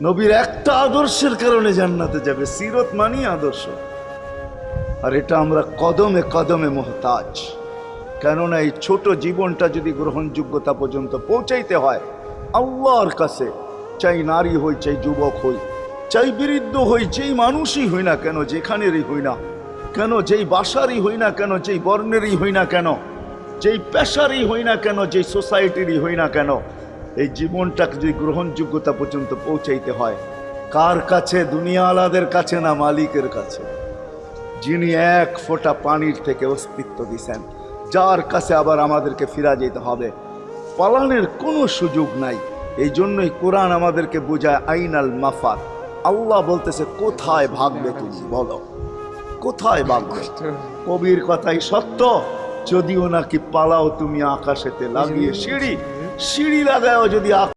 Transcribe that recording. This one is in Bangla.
নবীর একটা আদর্শের কারণে জান্নাতে যাবে। সিরত মানি আদর্শ। আর এটা আমরা কদমে কদমে মুহতাজ। কেননা এই ছোট জীবনটা যদি গ্রহণযোগ্যতা পর্যন্ত পৌঁছাইতে হয় আল্লাহর কাছে, চাই নারী হই, চাই যুবক হই, চাই বৃদ্ধ হই, যেই মানুষই হই না কেন, যেখানেরই হই না কেন, যেই বাসারই হই না কেন, যেই বর্ণেরই হই না কেন, যেই পেশারই হই না কেন, যেই সোসাইটিরই হই না কেন, এই জীবনটাকে যদি গ্রহণযোগ্যতা পর্যন্ত পৌঁছাইতে হয় কার কাছে? দুনিয়াওয়ালাদের কাছে না, মালিকের কাছে, যিনি এক ফোঁটা পানির থেকে অস্তিত্ব দিছেন, যার কাছে আবার আমাদেরকে ফিরা যেতে হবে। পালানের কোনো সুযোগ নাই। এই জন্যই কোরআন আমাদেরকে বোঝায় আইনাল মাফার। আল্লাহ বলতেছে কোথায় ভাগবে তুমি, বলো কোথায় ভাগবে? কবির কথাই সত্য, যদিও নাকি পালাও তুমি আকাশেতে লাগিয়ে সিঁড়ি, সিঁড়ি লাগাও যদি